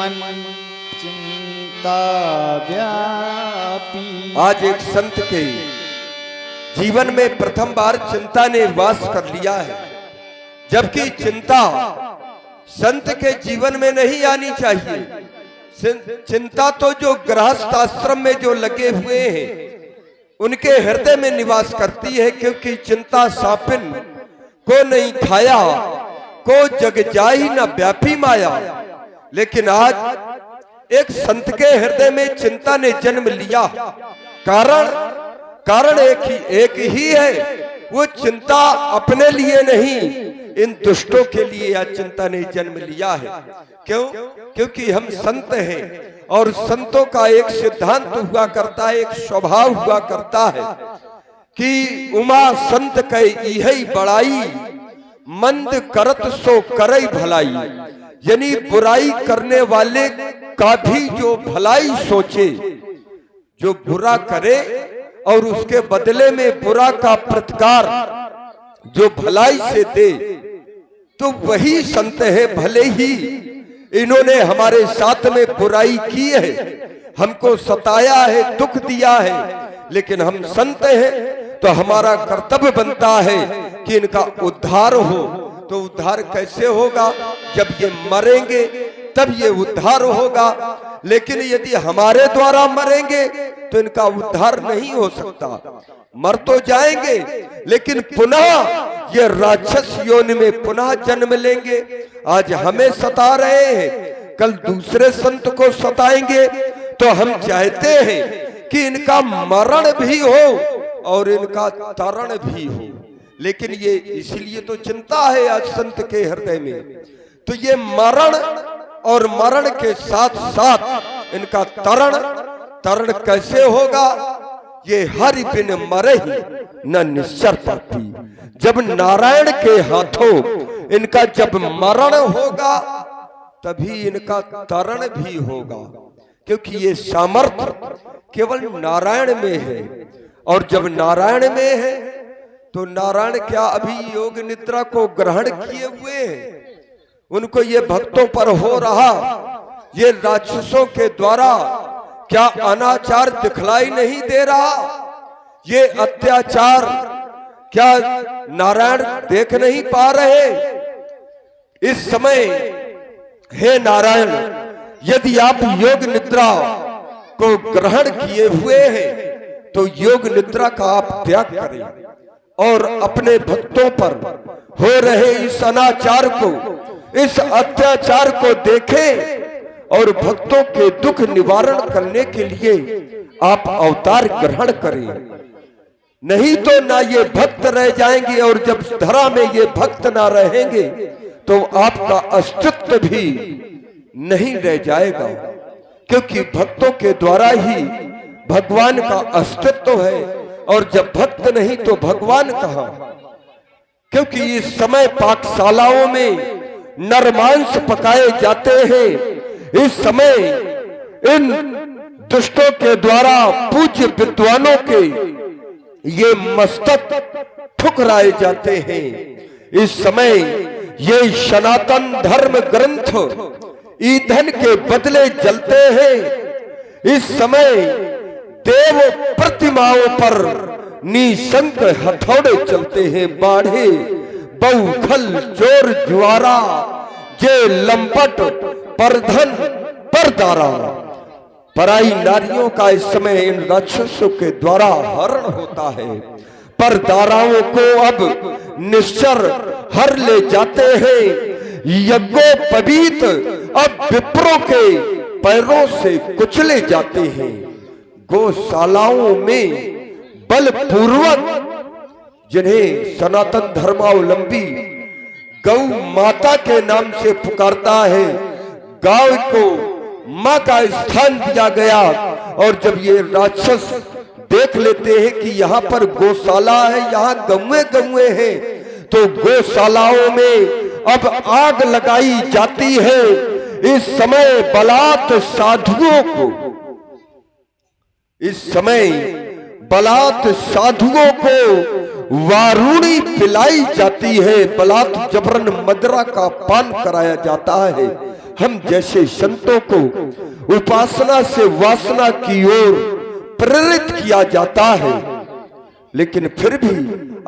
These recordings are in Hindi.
मन चिंता व्यापी। आज एक संत के जीवन में प्रथम बार चिंता ने वास कर लिया है, जबकि चिंता संत के जीवन में नहीं आनी चाहिए। चिंता तो जो गृहस्थ आश्रम में जो लगे हुए हैं उनके हृदय में निवास करती है, क्योंकि चिंता सापिन को नहीं खाया, को जग जाई न व्यापी माया। लेकिन आज एक संत के हृदय में चिंता ने जन्म लिया। कारण एक ही है, वो चिंता अपने लिए नहीं, इन दुष्टों के लिए यह चिंता ने जन्म लिया है। क्यों? क्योंकि हम संत हैं और संतों का एक सिद्धांत हुआ करता है, एक स्वभाव हुआ करता है कि उमा संत कई इहै बड़ाई, मंद करत सो करई भलाई। यानी बुराई करने वाले का भी जो भलाई सोचे, जो बुरा करे और उसके बदले में बुरा का प्रतिकार जो भलाई से दे, तो वही संत है। भले ही इन्होंने हमारे साथ में बुराई की है, हमको सताया है, दुख दिया है, लेकिन हम संत हैं तो हमारा कर्तव्य बनता है कि इनका उद्धार हो। तो उद्धार कैसे होगा? जब ये मरेंगे तब ये उद्धार होगा। लेकिन यदि हमारे द्वारा मरेंगे तो इनका उद्धार नहीं हो सकता। मर तो जाएंगे लेकिन पुनः ये राक्षस योनि में पुनः जन्म लेंगे। आज हमें सता रहे हैं, कल दूसरे संत को सताएंगे। तो हम चाहते हैं कि इनका मरण भी हो और इनका तरण भी हो। लेकिन ये इसलिए तो चिंता है आज संत के हृदय में। तो ये मरण और मरण के साथ साथ इनका तरण कैसे होगा? ये हरि बिन मरे ही न निश्चर पाती। जब नारायण के हाथों इनका जब मरण होगा तभी इनका तरण भी होगा, क्योंकि ये सामर्थ्य केवल नारायण में है। और जब नारायण में है तो नारायण क्या अभी योग निद्रा को ग्रहण किए हुए हैं? उनको ये भक्तों पर हो रहा ये राक्षसों के द्वारा क्या अनाचार दिखलाई नहीं दे रहा? ये अत्याचार क्या नारायण देख नहीं पा रहे? इस समय हे नारायण, यदि आप योग निद्रा को ग्रहण किए हुए हैं तो योग निद्रा का आप त्याग करें और अपने भक्तों पर हो रहे इस अनाचार को, इस अत्याचार को देखें और भक्तों के दुख निवारण करने के लिए आप अवतार ग्रहण करें। नहीं तो ना ये भक्त रह जाएंगे, और जब धरा में ये भक्त ना रहेंगे तो आपका अस्तित्व भी नहीं रह जाएगा, क्योंकि भक्तों के द्वारा ही भगवान का अस्तित्व है। और जब भक्त नहीं तो भगवान कहां? क्योंकि इस समय पाकशालाओं में नरमांस पकाए जाते हैं। इस समय इन दुष्टों के द्वारा पूज्य विद्वानों के ये मस्तक ठुकराए जाते हैं। इस समय ये सनातन धर्म ग्रंथ ईंधन के बदले जलते हैं। इस समय देव प्रतिमाओं पर निशंक हथौड़े चलते हैं। बाढ़े बहुखल चोर ज्वारा, जे लंपट परधन परदारा। पराई नारियों का इस समय इन राक्षसों के द्वारा हरण होता है। परदाराओं को अब निश्चर हर ले जाते हैं। यज्ञोपवीत अब विप्रों के पैरों से कुचले जाते हैं। गौशालाओं में बलपूर्वक जिन्हें सनातन धर्मावलंबी गौ माता के नाम से पुकारता है, गाय को माँ का स्थान दिया गया। और जब ये राक्षस देख लेते हैं कि यहाँ पर गौशाला है, यहाँ गौए हैं, तो गौशालाओं में अब आग लगाई जाती है। इस समय बलात् साधुओं को, इस समय बलात् साधुओं को वारुणी पिलाई जाती है। बलात् जबरन मदरा का पान कराया जाता है। हम जैसे संतों को उपासना से वासना की ओर प्रेरित किया जाता है, लेकिन फिर भी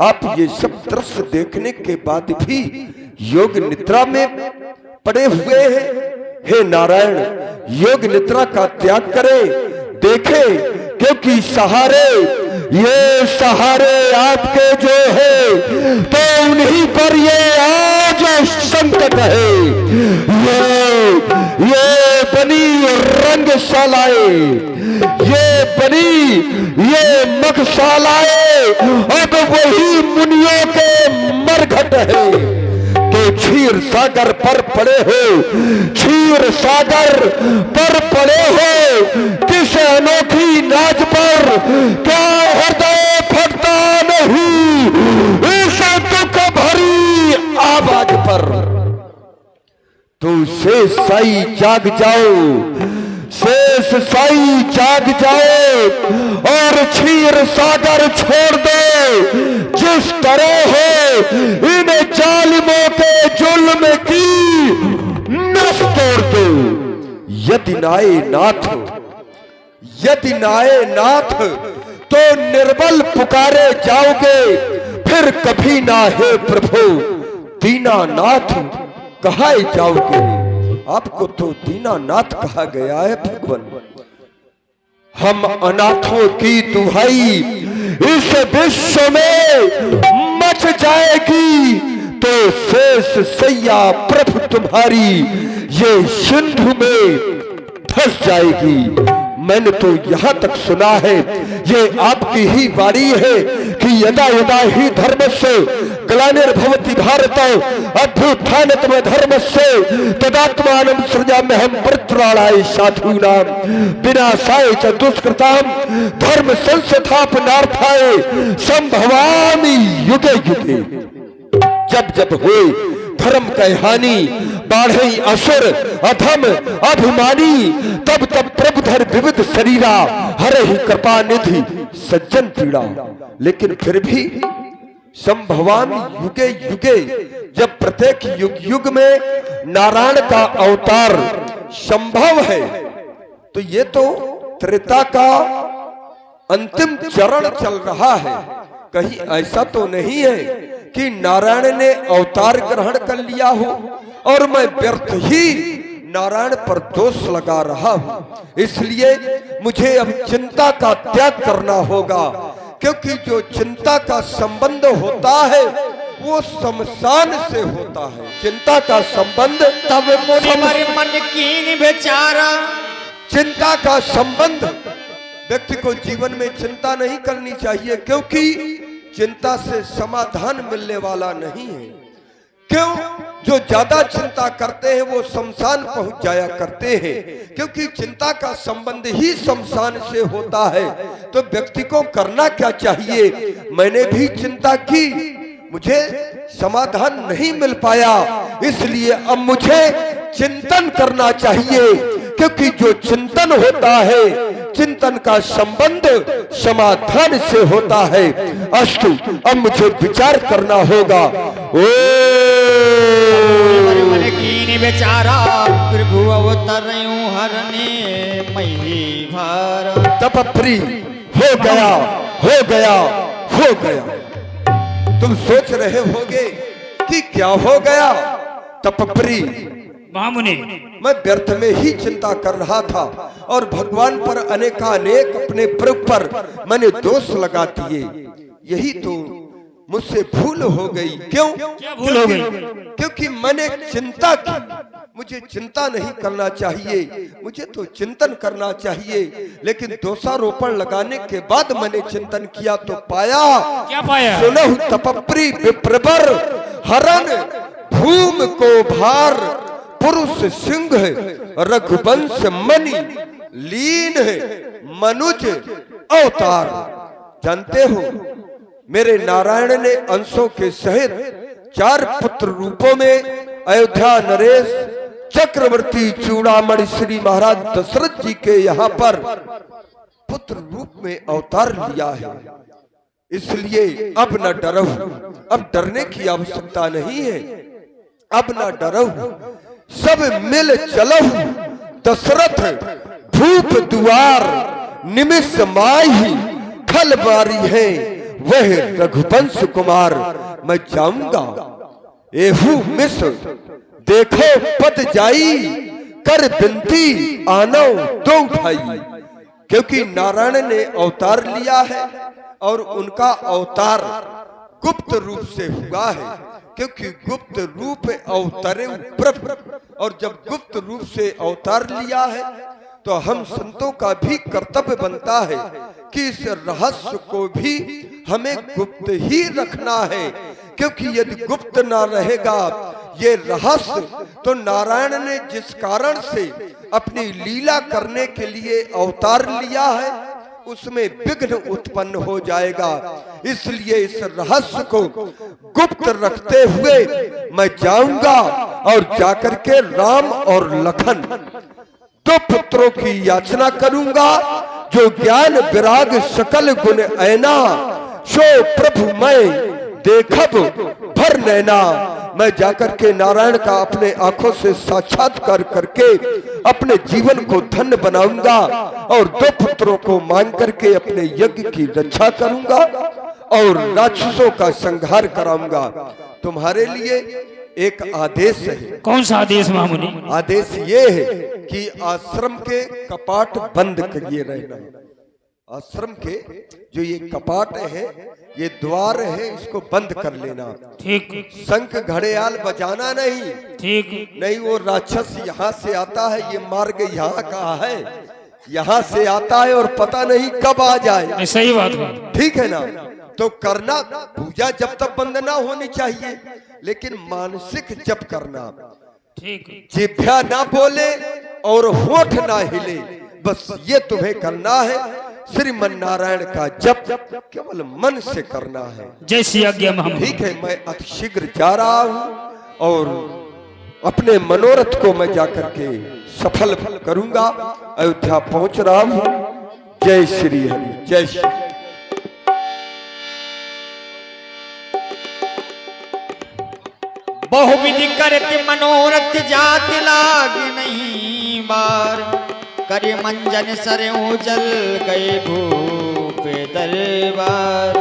आप ये सब दृश्य देखने के बाद भी योग निद्रा में पड़े हुए हैं। हे नारायण, योग निद्रा का त्याग करें, देखें, क्योंकि ये सहारे आपके जो है तो उन्हीं पर ये आज संकट है। ये बनी रंगशालाएं, ये मखशालाएं अब वही मुनियों के मरघट है। तो क्षीर सागर पर पड़े हो, क्षीर सागर पर पड़े हो, किस अनोखी नाज पर क्या हृदय फटता नहीं इस दुख भरी आवाज पर। तो शेष साई जाग जाओ, शेष साई जाग जाओ और क्षीर सागर छोड़ दो। जिस तरह है इन जालिमों के जुल्म की नस तोड़ दो। यदि नाए नाथ तो निर्बल पुकारे जाओगे, फिर कभी ना हे प्रभु दीनानाथ कहाए जाओगे। आपको तो दीनानाथ कहा गया है भगवान। हम अनाथों की दुहाई इस विश्व में मच जाएगी, तो शेष सैया प्रभु तुम्हारी ये सिंधु में धस जाएगी। मैंने तो यहां तक सुना है, ये आपकी ही वाणी है कि यदा यदा ही धर्मस्य ग्लानिर्भवति भारत अभ्युत्थानत्म धर्मस्य तदात्मानं सृजाम्यहं परित्राणाय साधूनां विनाशाय च दुष्कृतां धर्म संस्थापनार्थाय संभवामि युगे युगे। जब जब हुए धर्म की हानि, बाढ़े असुर अधम अभिमानी, तब तब प्रभुधर विविध शरीरा हरे ही कृपा निधि सज्जन पीड़ा। लेकिन फिर भी संभवामि युगे युगे, जब प्रत्येक युग युग में नारायण का अवतार संभव है, तो ये तो त्रेता का अंतिम चरण चल रहा है। कहीं ऐसा तो नहीं है कि नारायण ने अवतार ग्रहण कर लिया हो और मैं व्यर्थ ही नारायण पर दोष लगा रहा हूं। इसलिए मुझे अब चिंता का त्याग करना होगा, क्योंकि जो चिंता का संबंध होता है वो शमशान से होता है। चिंता का संबंध तब मन कीन बेचारा, चिंता का संबंध व्यक्ति को जीवन में चिंता नहीं करनी चाहिए, क्योंकि चिंता से समाधान मिलने वाला नहीं है। क्यों? जो ज्यादा चिंता करते हैं वो शमशान पहुंच जाया करते हैं, क्योंकि चिंता का संबंध ही शमशान से होता है। तो व्यक्ति को करना क्या चाहिए? मैंने भी चिंता की, मुझे समाधान नहीं मिल पाया, इसलिए अब मुझे चिंतन करना चाहिए, क्योंकि जो चिंतन होता है, चिंतन का संबंध समाधान से होता है। अस्तु, अब मुझे विचार करना होगा। ओ मन कीन बेचारा, प्रभु अवतरयूं हरने मही भार। तपप्री हो गया, हो गया, हो गया। तुम सोच रहे होगे कि क्या हो गया? तपप्री महामुनि, मैं व्यर्थ में ही चिंता कर रहा था और भगवान पर अनेकानेक अपने प्रभु पर मैंने दोष लगा दिए। यही तो मुझसे भूल हो गई। क्यों? क्या भूल हो गई? क्योंकि मैंने चिंता की। मुझे चिंता नहीं करना चाहिए, मुझे तो चिंतन करना चाहिए। लेकिन दोषारोपण लगाने के बाद मैंने चिंतन किया तो पाया। क्या पाया? सुनहु तपप्री विप्रवर हरण भूम को भार, पुरुष सिंह रघुवंश मणि लीन है मनुज अवतार। जानते हो, मेरे नारायण ने अंशों के सहित 4 पुत्र रूपों में अयोध्या नरेश चक्रवर्ती चूड़ामणि श्री महाराज दशरथ जी के यहाँ पर पुत्र रूप में अवतार लिया है। इसलिए अब न डरो, अब डरने की आवश्यकता नहीं है। अब न डरो, सब मिल चलहु दशरथ भूप दुआर, निमिष माही खल बारी है वह रघुवंश कुमार। मैं जाऊंगा एहू मिस देखो पद जाई, कर बिनती आनो दो भाई। क्योंकि नारायण ने अवतार लिया है और उनका अवतार गुप्त रूप से हुआ है, क्योंकि गुप्त रूप अवतरे प्रभु। और जब गुप्त रूप से अवतार लिया है तो हम संतों का भी कर्तव्य बनता है कि इस रहस्य को भी हमें गुप्त ही रखना है। क्योंकि यदि गुप्त ना रहेगा ये रहस्य, तो नारायण ने जिस कारण से अपनी लीला करने के लिए अवतार लिया है उसमें विघ्न उत्पन्न हो जाएगा। इसलिए इस रहस्य को गुप्त रखते हुए मैं जाऊंगा और जाकर के राम और लखन दो पुत्रों की याचना करूंगा। जो ज्ञान विराग सकल गुण ऐना, सो प्रभु मैं देखब भर नैना। मैं जाकर के नारायण का अपने आंखों से साक्षात्कार करके अपने जीवन को धन्य बनाऊंगा और दो पुत्रों को मांग करके अपने यज्ञ की रक्षा करूंगा और राक्षसों का संहार कराऊंगा। तुम्हारे लिए एक आदेश है। कौन सा आदेश महामुनि? आदेश ये है कि आश्रम के कपाट बंद किए रहना। आश्रम के जो ये कपाट है, ये द्वार है, इसको बंद कर लेना। ठीक। शंख घड़ियाल बजाना नहीं। ठीक। नहीं, वो राक्षस यहाँ से आता है, ये मार्ग यहाँ का है, यहाँ से आता है और पता नहीं कब आ जाए। सही बात है। ठीक है ना? तो करना, पूजा जब तक बंद ना होनी चाहिए, लेकिन मानसिक जप करना। ठीक। जिभ्या ना बोले और होठ ना हिले, बस ये तुम्हें करना है। श्रीमन नारायण का जप केवल मन से करना है। जय श्री आज्ञा महामुनि। ठीक है, मैं अतिशीघ्र जा रहा हूँ और अपने मनोरथ को मैं जाकर के सफल करूंगा। अयोध्या पहुंच रहा हूँ। जय श्री हरि, जय श्री। बहुविधि करते मनोरथ जात लाग नहीं बार, करे मंजन सरे जल गए भूप दरबार।